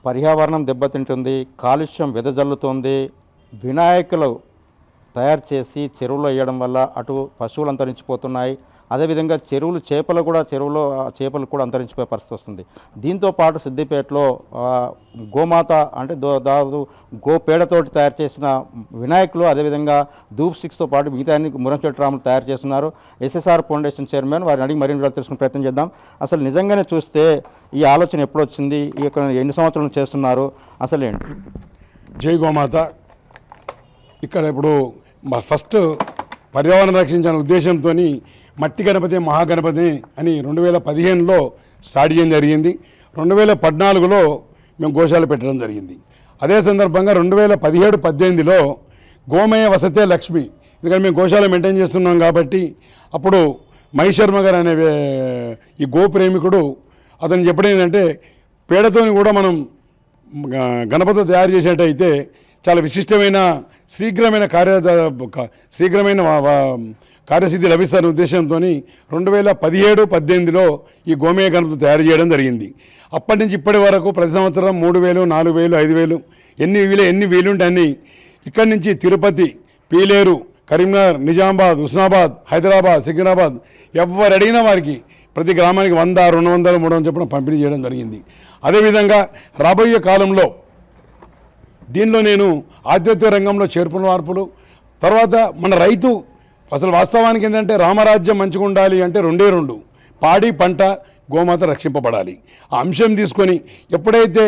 పర్యావరణం దెబ్బతింటుంది, కాలుష్యం వెదజల్లుతోంది. వినాయకులు తయారు చేసి చెరువులో వేయడం వల్ల అటు పశువులు అంతరించిపోతున్నాయి, అదేవిధంగా చేపలు కూడా అంతరించిపోయే పరిస్థితి వస్తుంది. దీంతో పాటు సిద్దిపేటలో గోమాత అంటే దాదాపు గోపేడతోటి తయారు చేసిన వినాయకులు, అదేవిధంగా ధూప్ స్టిక్స్తో పాటు మిగతా మురంశెట్టి రాములు తయారు చేస్తున్నారు. ఎస్ఎస్ఆర్ ఫౌండేషన్ చైర్మన్ వారిని అడిగి మరిన్ని వివరాలు తెలుసుకునే ప్రయత్నం చేద్దాం. అసలు నిజంగానే చూస్తే ఈ ఆలోచన ఎప్పుడు వచ్చింది, ఎన్ని సంవత్సరాలు చేస్తున్నారు, అసలు ఏంటి? జై గోమాత. ఇక్కడ ఇప్పుడు ఫస్ట్ పర్యావరణం రక్షించాలనే ఉద్దేశంతో మట్టి గణపతి మహాగణపతి అని 2015లో స్టార్ట్ చేయడం జరిగింది. 2014లో మేము గోశాల పెట్టడం జరిగింది. అదే సందర్భంగా 2017-18లో గోమయ వసతే లక్ష్మి, ఎందుకంటే మేము గోశాల మెయింటైన్ చేస్తున్నాం కాబట్టి అప్పుడు మహేశ్వర్మ గారు అనే ఈ గోప్రేమికుడు అతను చెప్పడం ఏంటంటే పేడతోని కూడా మనం గణపతి తయారు చేసేటైతే చాలా విశిష్టమైన శీఘ్రమైన కార్యసిద్ధి లభిస్తారనే ఉద్దేశంతో 2017-18లో ఈ గోమయ గణపతి తయారు చేయడం జరిగింది. అప్పటి నుంచి ఇప్పటి వరకు ప్రతి సంవత్సరం 3,000, 4,000, 5,000 ఎన్ని వీలుంటే అన్ని ఇక్కడి నుంచి తిరుపతి, పీలేరు, కరీంనగర్, నిజామాబాద్, హుస్నాబాద్, హైదరాబాద్, సికింద్రాబాద్ ఎవరు అడిగినా వారికి ప్రతి గ్రామానికి 100, 200, 300 చొప్పున పంపిణీ చేయడం జరిగింది. అదేవిధంగా రాబోయే కాలంలో దీనిలో నేను ఆధ్యాత్మిక రంగంలో చేర్పుల మార్పులు, తర్వాత మన రైతు అసలు వాస్తవానికి ఏంటంటే రామరాజ్యం మంచిగా ఉండాలి అంటే 2 పాడి పంట గోమాత రక్షింపబడాలి. ఆ అంశం తీసుకొని ఎప్పుడైతే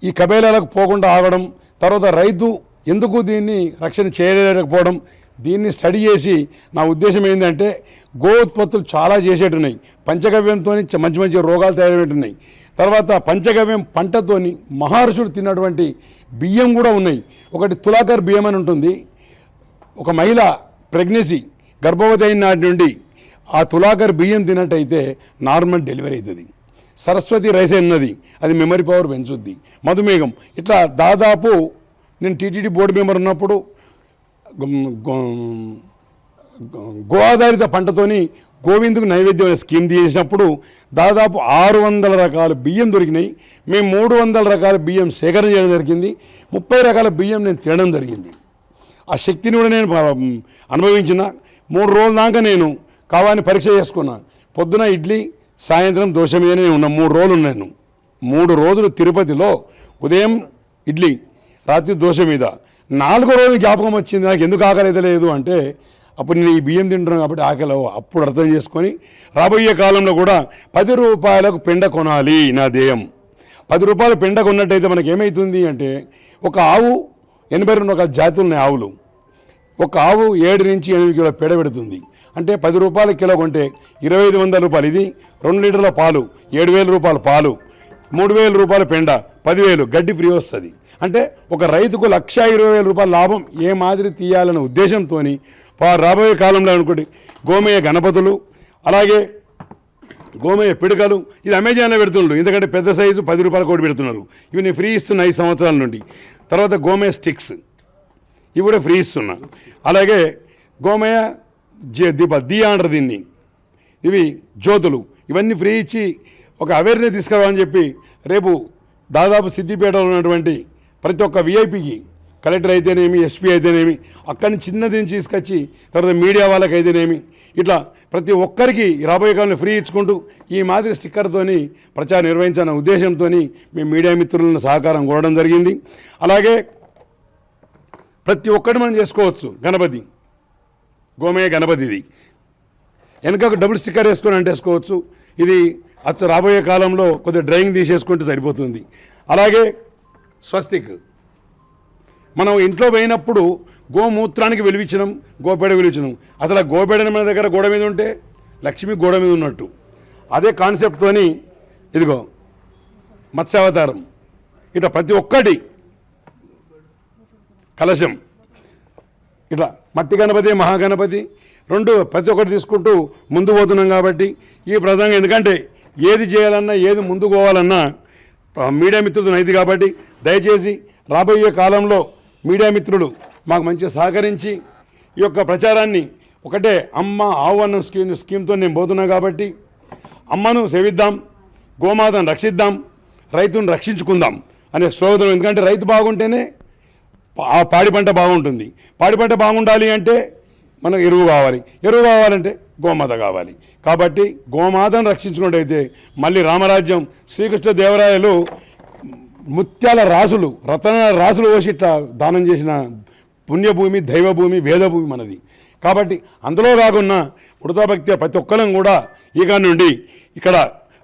ఈ కబేలాలకు పోకుండా ఆగడం, తర్వాత రైతు ఎందుకు దీన్ని రక్షణ చేయలేకపోవడం, దీన్ని స్టడీ చేసి నా ఉద్దేశం ఏంటంటే గో ఉత్పత్తులు చాలా చేసేటున్నాయి. పంచగవ్యంతో మంచి మంచి రోగాలు తయారయ్యేటున్నాయి. తర్వాత పంచగవ్యం పంటతోని మహర్షులు తిన్నటువంటి బియ్యం కూడా ఉన్నాయి. ఒకటి తులాకర్ బియ్యం అని ఉంటుంది. ఒక మహిళ ప్రెగ్నెన్సీ గర్భవతి అయిన నాటి నుండి ఆ తులాకర్ బియ్యం తిన్నట్టయితే నార్మల్ డెలివరీ అవుతుంది. సరస్వతి రైస్ అన్నది అది మెమరీ పవర్ పెంచుద్ది. మధుమేహం ఇట్లా దాదాపు నేను టీటీడీ బోర్డు మెంబర్ ఉన్నప్పుడు గో ఆధారిత పంటతోని గోవిందుకు నైవేద్యం స్కీమ్ చేసినప్పుడు దాదాపు 600 రకాల బియ్యం దొరికినాయి. మేము 300 రకాల బియ్యం సేకరణ చేయడం జరిగింది. 30 రకాల బియ్యం నేను తినడం జరిగింది. ఆ శక్తిని కూడా నేను అనుభవించిన. 3 రోజుల దాకా నేను కావాలని పరీక్ష చేసుకున్నా. పొద్దున ఇడ్లీ, సాయంత్రం దోశ మీదనే ఉన్నా. 3 రోజులు ఉన్నాను. 3 రోజులు తిరుపతిలో ఉదయం ఇడ్లీ, రాత్రి దోశ మీద. 4వ రోజు జ్ఞాపకం వచ్చింది నాకు ఎందుకు ఆకలి అయితే లేదు అంటే అప్పుడు నేను ఈ బియ్యం తింటున్నాను కాబట్టి ఆకలి. అప్పుడు అర్థం చేసుకొని రాబోయే కాలంలో కూడా 10 రూపాయలకు పెండ కొనాలి నా ధ్యేయం. 10 రూపాయల పెండ కొన్నట్టయితే మనకి ఏమవుతుంది అంటే ఒక ఆవు 82 రకాల జాతులు ఉన్నాయి ఆవులు. ఒక ఆవు 7 నుంచి 8 కిలో పెడ పెడుతుంది. అంటే 10 రూపాయల కిలో కొంటే 2,500 రూపాయలు. ఇది 2 లీటర్ల పాలు, 7,000 రూపాయల పాలు, 3,000 రూపాయల పెండ, 10,000 గడ్డి ఫ్రీ వస్తుంది. అంటే ఒక రైతుకు 1,20,000 రూపాయల లాభం ఏ మాదిరి తీయాలనే ఉద్దేశంతో రాబోయే కాలంలో అనుకోండి గోమయ గణపతులు, అలాగే గోమయ పిడకలు ఇది అమెజాన్లో పెడుతున్నారు. ఎందుకంటే పెద్ద సైజు 10 రూపాయల కోటి పెడుతున్నారు. ఇవి నేను ఫ్రీ ఇస్తున్నా 5 సంవత్సరాల నుండి. తర్వాత గోమయ స్టిక్స్ ఇవి కూడా ఫ్రీ ఇస్తున్నా. అలాగే గోమయ దియా అంటారు దీన్ని, ఇవి జ్యోతులు, ఇవన్నీ ఫ్రీ ఇచ్చి ఒక అవేర్నెస్ తీసుకురావాలని చెప్పి రేపు దాదాపు సిద్దిపేటలో ఉన్నటువంటి ప్రతి ఒక్క విఐపికి కలెక్టర్ అయితేనేమి, ఎస్పీ అయితేనేమి, అక్కడి నుంచి చిన్నది నుంచి తీసుకొచ్చి తర్వాత మీడియా వాళ్ళకి అయితేనేమి ఇట్లా ప్రతి ఒక్కరికి రాబోయే కాలంలో ఫ్రీ ఇచ్చుకుంటూ ఈ మాదిరి స్టిక్కర్తోని ప్రచారం నిర్వహించాలన్న ఉద్దేశంతో మేము మీడియా మిత్రులను సహకారం కోరడం జరిగింది. అలాగే ప్రతి ఒక్కటి మనం చేసుకోవచ్చు. గణపతి గోమయ గణపతి ఇది వెనక డబుల్ స్టిక్కర్ వేసుకొని అంటేసుకోవచ్చు. ఇది రాబోయే కాలంలో కొద్దిగా డ్రాయింగ్ తీసేసుకుంటే సరిపోతుంది. అలాగే స్వస్తిక్ మనం ఇంట్లో పోయినప్పుడు గోమూత్రానికి వెలిపించడం, గోపేడ వెలిపించడం. అసలు ఆ గోపేడని మన దగ్గర గోడ మీద ఉంటే లక్ష్మి గోడ మీద ఉన్నట్టు. అదే కాన్సెప్ట్తోని ఇదిగో మత్స్యావతారం ఇట్లా ప్రతి ఒక్కటి కలశం ఇట్లా మట్టి గణపతి మహాగణపతి 2 ప్రతి ఒక్కటి తీసుకుంటూ ముందు పోతున్నాం. కాబట్టి ఈ ప్రధానంగా ఎందుకంటే ఏది చేయాలన్నా ఏది ముందుకు పోవాలన్నా మీడియా మిత్రులతో అయింది. కాబట్టి దయచేసి రాబోయే కాలంలో మీడియా మిత్రులు మాకు మంచిగా సహకరించి ఈ యొక్క ప్రచారాన్ని ఒకటే అమ్మ ఆవు అన్న స్కీమ్తో నేను పోతున్నాను. కాబట్టి అమ్మను సేవిద్దాం, గోమాతను రక్షిద్దాం, రైతును రక్షించుకుందాం. అనే స్లోగన్. ఎందుకంటే రైతు బాగుంటేనే ఆ పాడి పంట బాగుంటుంది. పాడి పంట బాగుండాలి అంటే మనకు ఎరువు కావాలి, ఎరువు కావాలంటే గోమాత కావాలి. కాబట్టి గోమాతను రక్షించుకున్నట్టయితే మళ్ళీ రామరాజ్యం శ్రీకృష్ణదేవరాయలు ముత్యాల రాసులు, రతనాల రాసులు పోసి ఇట్లా దానం చేసిన పుణ్యభూమి, దైవభూమి, వేదభూమి మనది. కాబట్టి అందులో కాకుండా వృతాభక్తి ప్రతి ఒక్కరం కూడా ఇక నుండి ఇక్కడ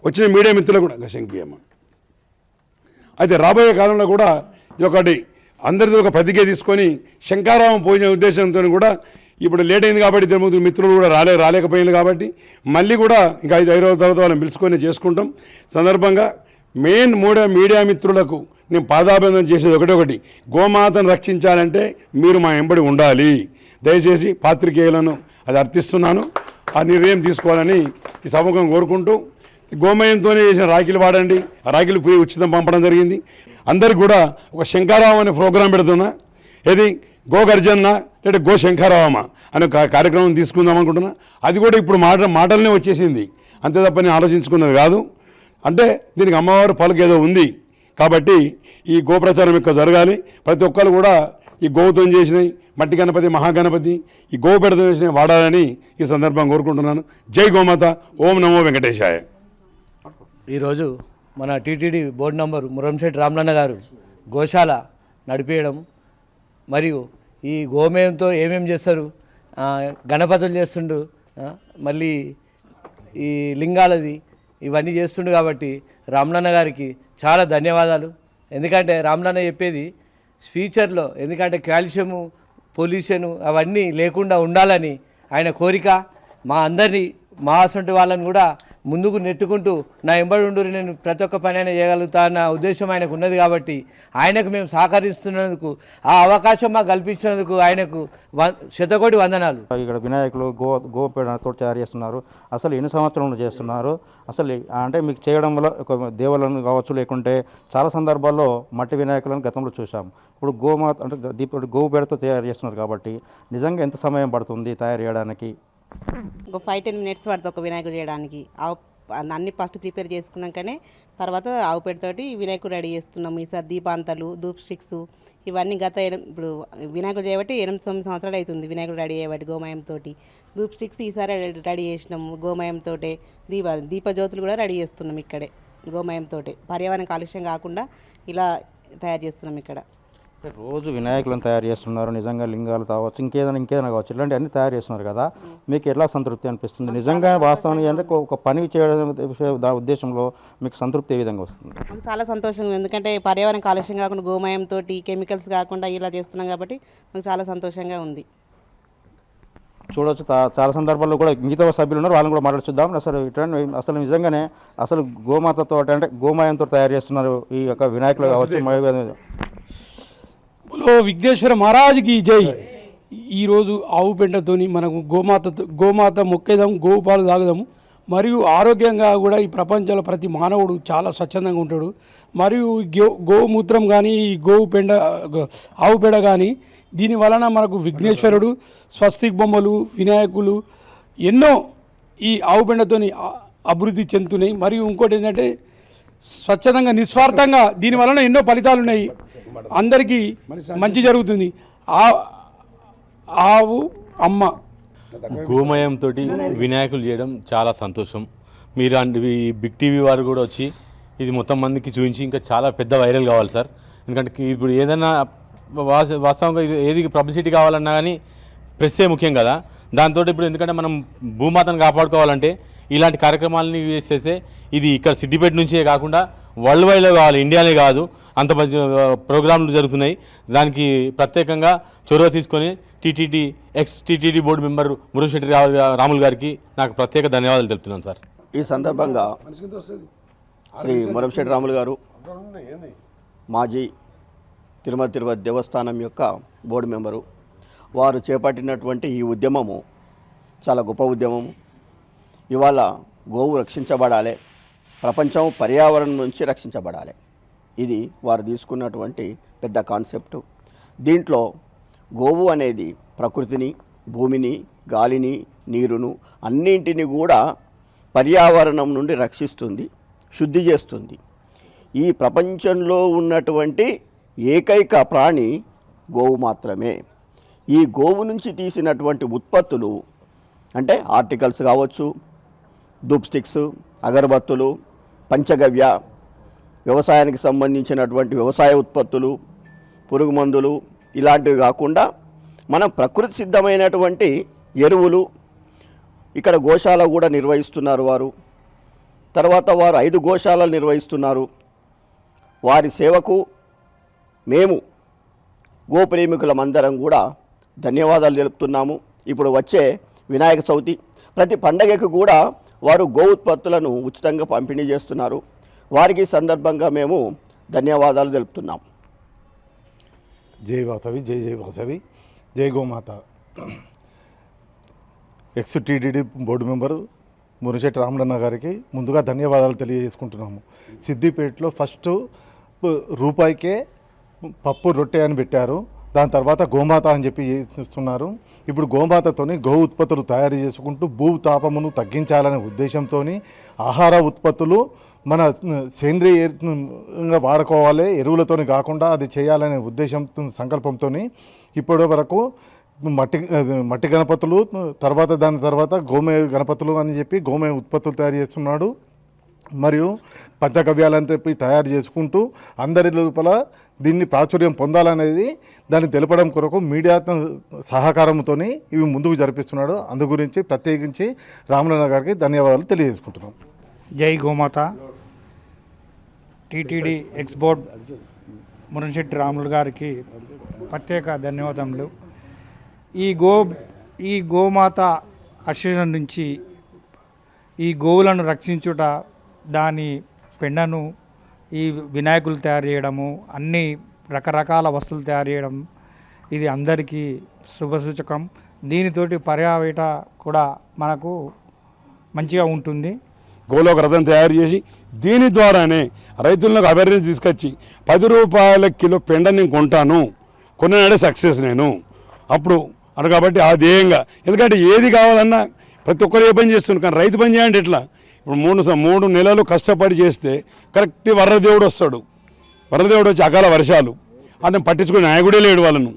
వచ్చిన మీడియా మిత్రులు కూడా శంకీయమ్మ అయితే రాబోయే కాలంలో కూడా ఇది ఒకటి అందరిది ఒక ప్రతిజ్ఞ తీసుకొని శంకారావం పోయిన ఉద్దేశంతో కూడా ఇప్పుడు లేట్ అయింది కాబట్టి ఇద్దరు మిత్రులు కూడా రాలేకపోయింది కాబట్టి మళ్ళీ కూడా ఇంకా 5 రోజుల తర్వాత వాళ్ళని పిలుచుకొని చేసుకుంటాం. సందర్భంగా మెయిన్ మీడియా మిత్రులకు నేను పాదాభివందనం చేసేది ఒకటి, గోమాతను రక్షించాలంటే మీరు మా వెంబడి ఉండాలి. దయచేసి పాత్రికేయులను అది అర్థిస్తున్నాను, ఆ నిర్ణయం తీసుకోవాలని ఈ సముఖం కోరుకుంటూ, గోమయంతోనే చేసిన రాఖీలు వాడండి, ఆ రాఖీలు పోయి ఉచితం పంపడం జరిగింది. అందరికి కూడా ఒక శంకారావం అనే ప్రోగ్రాం పెడుతున్నా, ఏది గో గర్జన్న లేదా గో శంకారావమా అనే కార్యక్రమం తీసుకుందాం అనుకుంటున్నా. అది కూడా ఇప్పుడు మాటలనే వచ్చేసింది, అంతే తప్ప నేను ఆలోచించుకున్నది కాదు. అంటే దీనికి అమ్మవారు పలుకేదో ఉంది కాబట్టి ఈ గోప్రచారం ఎక్కువ జరగాలి. ప్రతి ఒక్కరు కూడా ఈ గోవుతో చేసినవి, మట్టి గణపతి, మహాగణపతి, ఈ గోవు పెడతో చేసినవి వాడాలని ఈ సందర్భంగా కోరుకుంటున్నాను. జై గోమాత, ఓం నమో వెంకటేశాయ. ఈరోజు మన TTD board number Muramshetti Ramalanna గారు గోశాల నడిపేయడం, మరియు ఈ గోమయంతో ఏమేమి చేస్తారు, గణపతులు చేస్తుండు, మళ్ళీ ఈ లింగాలది ఇవన్నీ చేస్తుండు. కాబట్టి రామలన్న గారికి చాలా ధన్యవాదాలు. ఎందుకంటే రామలన్న చెప్పేది ఫ్యూచర్లో, ఎందుకంటే కాల్షియము, పొల్యూషను అవన్నీ లేకుండా ఉండాలని ఆయన కోరిక. మా అందరినీ, మా అసంటి వాళ్ళని కూడా ముందుకు నెట్టుకుంటూ నా ఎంబడి ఉండు, నేను ప్రతి ఒక్క పని అయినా చేయగలుగుతా అన్న ఉద్దేశం ఆయనకు ఉన్నది. కాబట్టి ఆయనకు మేము సహకరిస్తున్నందుకు, ఆ అవకాశం మాకు కల్పించినందుకు ఆయనకు శతకోటి వందనాలు. ఇక్కడ వినాయకులు గోపేడతో తయారు చేస్తున్నారు. అసలు ఎన్ని సంవత్సరాలు చేస్తున్నారు? అసలు అంటే మీకు చేయడం వల్ల ఒక దేవులను కావచ్చు, లేకుంటే చాలా సందర్భాల్లో మట్టి వినాయకులను గతంలో చూసాం. ఇప్పుడు గోమాత అంటే గోపేడతో తయారు చేస్తున్నారు కాబట్టి నిజంగా ఎంత సమయం పడుతుంది తయారు చేయడానికి? ఒక 5-10 మినిట్స్ పడుతుంది ఒక వినాయకుడు చేయడానికి. అన్ని ఫస్ట్ ప్రిపేర్ చేసుకున్నాకనే తర్వాత ఆవు పేడతోటి వినాయకుడు రెడీ చేస్తున్నాము. ఈసారి దీపాంతలు, ధూప్ స్టిక్స్ ఇవన్నీ ఇప్పుడు వినాయకుడు చేయబట్టి 8-9 సంవత్సరాలు అవుతుంది వినాయకుడు రెడీ చేయబట్టి గోమయంతో. ధూప్ స్టిక్స్ ఈసారి రెడీ చేసినాము గోమయంతో. దీపజ్యోతులు కూడా రెడీ చేస్తున్నాం ఇక్కడే గోమయంతో. పర్యావరణ కాలుష్యం కాకుండా ఇలా తయారు చేస్తున్నాం ఇక్కడ. రోజు వినాయకులను తయారు చేస్తున్నారు, నిజంగా లింగాలు కావచ్చు, ఇంకేదైనా కావచ్చు, ఇలాంటి అన్ని తయారు చేస్తున్నారు కదా, మీకు ఎట్లా సంతృప్తి అనిపిస్తుంది? నిజంగా వాస్తవానికి అంటే ఒక పని చేయడం ఉద్దేశంలో మీకు సంతృప్తి ఏ విధంగా వస్తుంది? మాకు చాలా సంతోషంగా, ఎందుకంటే పర్యావరణ కాలుష్యం కాకుండా గోమయంతో కెమికల్స్ కాకుండా ఇలా చేస్తున్నాం కాబట్టి మాకు చాలా సంతోషంగా ఉంది. చూడవచ్చు, చాలా సందర్భాల్లో కూడా మిగతా సభ్యులు ఉన్నారు, వాళ్ళని కూడా మాట్లాడుచుద్దాం. అసలు నిజంగానే అసలు గోమాతతో అంటే గోమయంతో తయారు చేస్తున్నారు ఈ యొక్క వినాయకులు కావచ్చు. విఘ్నేశ్వర మహారాజుకి జై. ఈరోజు ఆవు పెంటతోని మనకు గోమాత మొక్కేదాం, గోవు పాలు తాగుదాము. మరియు ఆరోగ్యంగా కూడా ఈ ప్రపంచంలో ప్రతి మానవుడు చాలా స్వచ్ఛందంగా ఉంటాడు. మరియు గోమూత్రం కానీ, ఆవు పెండ కానీ, దీని వలన మనకు విఘ్నేశ్వరుడు, స్వస్తిక్ బొమ్మలు, వినాయకులు ఎన్నో ఈ ఆవు పెండతోని అభివృద్ధి చెందుతున్నాయి. మరియు ఇంకోటి ఏంటంటే స్వచ్ఛందంగా, నిస్వార్థంగా దీని వలన ఎన్నో ఫలితాలు ఉన్నాయి. అందరికీ మంచి జరుగుతుంది. ఆవు అమ్మ గోమయంతో వినాయకులు చేయడం చాలా సంతోషం. మీరు బిగ్ టీవీ వారు కూడా వచ్చి ఇది మొత్తం మందికి చూపించి ఇంకా చాలా పెద్ద వైరల్ కావాలి సార్. ఎందుకంటే ఇప్పుడు ఏదైనా వాస్తవంగా ఏది పబ్లిసిటీ కావాలన్నా కానీ ప్రెస్సే ముఖ్యం కదా. దాంతో ఇప్పుడు ఎందుకంటే మనం భూమాతను కాపాడుకోవాలంటే ఇలాంటి కార్యక్రమాలని చేస్తే ఇది ఇక్కడ సిద్దిపేట నుంచే కాకుండా వరల్డ్ వైడ్లో కావాలి, ఇండియానే కాదు, అంత మంచి ప్రోగ్రాంలు జరుగుతున్నాయి. దానికి ప్రత్యేకంగా చొరవ తీసుకొని TTD board member Muramshetti Ramulu గారికి నాకు ప్రత్యేక ధన్యవాదాలు తెలుపుతున్నాను సార్. ఈ సందర్భంగా శ్రీ మురంశెట్టి రాములు గారు మాజీ తిరుపతి దేవస్థానం యొక్క బోర్డు మెంబరు, వారు చేపట్టినటువంటి ఈ ఉద్యమము చాలా గొప్ప ఉద్యమము. ఇవాళ గోవు రక్షించబడాలి, ప్రపంచం పర్యావరణం నుంచి రక్షించబడాలి. ఇది వారు తీసుకున్నటువంటి పెద్ద కాన్సెప్టు. దీంట్లో గోవు అనేది ప్రకృతిని, భూమిని, గాలిని, నీరును అన్నింటినీ కూడా పర్యావరణం నుండి రక్షిస్తుంది, శుద్ధి చేస్తుంది. ఈ ప్రపంచంలో ఉన్నటువంటి ఏకైక ప్రాణి గోవు మాత్రమే. ఈ గోవు నుంచి తీసినటువంటి ఉత్పత్తులు అంటే ఆర్టికల్స్ కావచ్చు, ధూప్ స్టిక్స్, అగరబత్తులు, పంచగవ్య, వ్యవసాయానికి సంబంధించినటువంటి వ్యవసాయ ఉత్పత్తులు, పురుగు మందులు ఇలాంటివి కాకుండా మనం ప్రకృతి సిద్ధమైనటువంటి ఎరువులు ఇక్కడ గోశాల కూడా నిర్వహిస్తున్నారు వారు. తర్వాత వారు 5 గోశాలలు నిర్వహిస్తున్నారు. వారి సేవకు మేము గోప్రేమికులమందరం కూడా ధన్యవాదాలు తెలుపుతున్నాము. ఇప్పుడు వచ్చే వినాయక చవితి ప్రతి పండగకు కూడా వారు గో ఉత్పత్తులను ఉచితంగా పంపిణీ చేస్తున్నారు. వారికి సందర్భంగా మేము ధన్యవాదాలు తెలుపుతున్నాం. జై వాసవి, జై జై వాసవి, జై గోమాత. X TTD board member Murishetti Ramalanna గారికి ముందుగా ధన్యవాదాలు తెలియజేసుకుంటున్నాము. సిద్దిపేటలో ఫస్ట్ రూపాయికే పప్పు రొట్టె అని పెట్టారు. దాని తర్వాత గోమాత అని చెప్పి ఇస్తున్నారు. ఇప్పుడు గోమాతతోని గో ఉత్పత్తులు తయారు చేసుకుంటూ భూతాపమును తగ్గించాలనే ఉద్దేశంతో ఆహార ఉత్పత్తులు మన సేంద్రియంగా వాడుకోవాలి, ఎరువులతోని కాకుండా అది చేయాలనే ఉద్దేశం సంకల్పంతో ఇప్పటి వరకు మట్టి గణపతులు, దాని తర్వాత గోమయ గణపతులు అని చెప్పి గోమయ ఉత్పత్తులు తయారు చేస్తున్నాడు. మరియు పంచగవ్యాలని చెప్పి తయారు చేసుకుంటూ అందరి లోపల దీన్ని ప్రాచుర్యం పొందాలనేది దాన్ని తెలపడం కొరకు మీడియా సహకారంతో ఇవి ముందుకు జరిపిస్తున్నాడు. అందు గురించి ప్రత్యేకించి రామలన్న గారికి ధన్యవాదాలు తెలియజేసుకుంటున్నాం. జై గోమాత. TTD X board Muramshetti Ramulu గారికి ప్రత్యేక ధన్యవాదములు. ఈ గోమాత అశేషం నుంచి ఈ గోవులను రక్షించుట, దాని పెండను ఈ వినాయకులు తయారు చేయడము, అన్ని రకరకాల వస్తువులు తయారు చేయడం ఇది అందరికీ శుభసూచకం. దీనితోటి పర్యావేట కూడా మనకు మంచిగా ఉంటుంది. గోలోక రథం తయారు చేసి దీని ద్వారానే రైతులకు అవేర్నెస్ తీసుకొచ్చి 10 రూపాయల కిలో పెండ నేను కొంటాను, కొన్నాడే సక్సెస్ నేను అప్పుడు అను. కాబట్టి ఆ ధ్యేయంగా, ఎందుకంటే ఏది కావాలన్నా ప్రతి ఒక్కరు ఏ పని చేస్తున్నారు, కానీ రైతు పని చేయండి ఎట్లా? ఇప్పుడు 3 నెలలు కష్టపడి చేస్తే కరెక్ట్ వరదేవుడు వస్తాడు. వరదేవుడు వచ్చి అకాల వర్షాలు అంటే పట్టించుకునే నాయకుడే లేడు వాళ్ళను.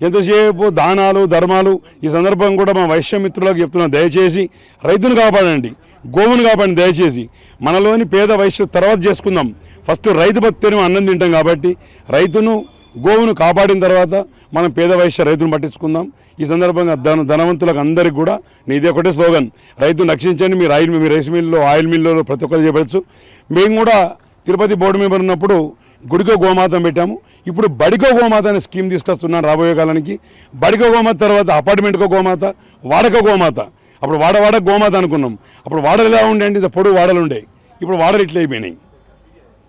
ఎంతసేపు దానాలు ధర్మాలు. ఈ సందర్భం కూడా మా వైశ్యమిత్రులకు చెప్తున్నాం, దయచేసి రైతును కాపాడండి, గోవును కాపాడండి దయచేసి. మనలోని పేద వైశ్య తర్వాత చేసుకుందాం, ఫస్ట్ రైతు బతిని అన్నం తింటాం. కాబట్టి రైతును గోవును కాపాడిన తర్వాత మనం పేద వైశ్య రైతును పట్టించుకుందాం. ఈ సందర్భంగా ధనవంతులకు అందరికీ కూడా ఇదే ఒకటే స్లోగన్, రైతును రక్షించండి. మీ రైస్ మిల్లు, ఆయిల్ మిల్లులో ప్రతి ఒక్కరు చెప్పచ్చు. మేము కూడా తిరుపతి బోర్డు మెంబర్ ఉన్నప్పుడు గుడికో గోమాత పెట్టాము. ఇప్పుడు బడికో గోమాత అనే స్కీమ్ తీసుకొస్తున్నాను రాబోయే కాలానికి. బడికో గోమాత తర్వాత అపార్ట్మెంట్కో గోమాత, వాడకో గోమాత. అప్పుడు వాడ గోమాత అనుకున్నాం. అప్పుడు వాడలు ఎలా ఉండేయండి, ఇది పొడుగు వాడలు ఉండే. ఇప్పుడు వాడలు ఇట్లా అయిపోయినాయి.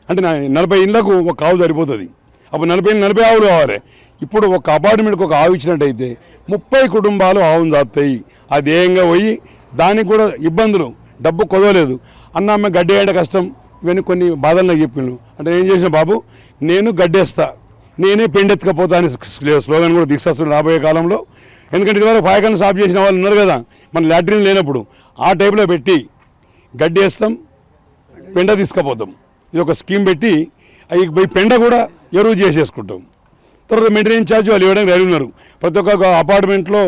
అంటే 40 ఇళ్లకు ఒక ఆవు సరిపోతుంది. అప్పుడు 40 ఆవులు కావాలి. ఇప్పుడు ఒక అపార్ట్మెంట్కి ఒక ఆవు ఇచ్చినట్టయితే 30 కుటుంబాలు ఆవును దాస్తాయి. ఆ ధ్యేయంగా పోయి దానికి కూడా ఇబ్బందులు, డబ్బు కుదవలేదు. అమ్మ గడ్డి వేయడం కష్టం, ఇవన్నీ కొన్ని బాధలు నాకు చెప్పిండు. అంటే ఏం చేసిన బాబు, నేను గడ్డేస్తా, నేనే పెండెత్తుకపోతా అని స్లోగన్ కూడా తీసుకొస్తున్నాను రాబోయే కాలంలో. ఎందుకంటే ఇదివరకు పాయకాన్ని సాఫ్ చేసిన వాళ్ళు ఉన్నారు కదా, మన లాట్రిన్ లేనప్పుడు ఆ టైప్లో పెట్టి గడ్డి వేస్తాం, పెండ తీసుకుపోతాం. ఇది ఒక స్కీమ్ పెట్టి అవి పెండ కూడా ఎరువు చేసేసుకుంటాం. తర్వాత మెయింటెనెన్స్ ఛార్జ్ వాళ్ళు ఇవ్వడానికి రెడీ ఉన్నారు. ప్రతి ఒక్క అపార్ట్మెంట్లో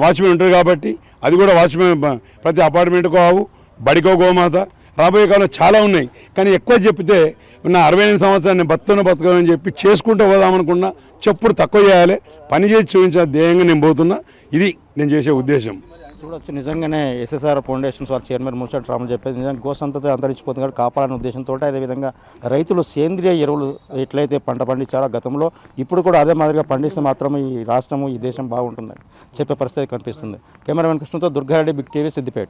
వాచ్మెన్ ఉంటారు కాబట్టి అది కూడా వాచ్మెన్ ప్రతి అపార్ట్మెంట్కో ఆవు, బడికో గోమాత. రాబోయే కాలంలో చాలా ఉన్నాయి, కానీ ఎక్కువ చెప్తే నా 68 సంవత్సరాలు బతకని చెప్పి చేసుకుంటూ పోదామనుకున్నా. చెప్పుడు తక్కువ చేయాలి, పని చేసి చూపించాలి ధ్యేయంగా నేను పోతున్నా. ఇది నేను చేసే ఉద్దేశం. చూడొచ్చు, నిజంగానే ఎస్ఎస్ఆర్ ఫౌండేషన్స్ వారి చైర్మన్ మురిశెట్టి రాములు చెప్పేది నిజంగా గోసంతతి అంతరించిపోతుంది కాబట్టి కాపాడాలనే ఉద్దేశంతో, అదేవిధంగా రైతులు సేంద్రియ ఎరువులు ఎట్లయితే పంట పండించారో గతంలో, ఇప్పుడు కూడా అదే మాదిరిగా పండిస్తే మాత్రం ఈ రాష్ట్రము, ఈ దేశం బాగుంటుందని చెప్పే పరిస్థితి కనిపిస్తుంది. కెమెరామెన్ కృష్ణతో Durga Reddy, big TV, Siddipet.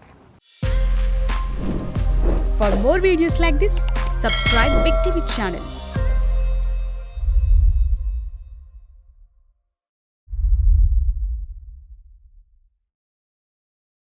For more videos like this, subscribe Big TV channel.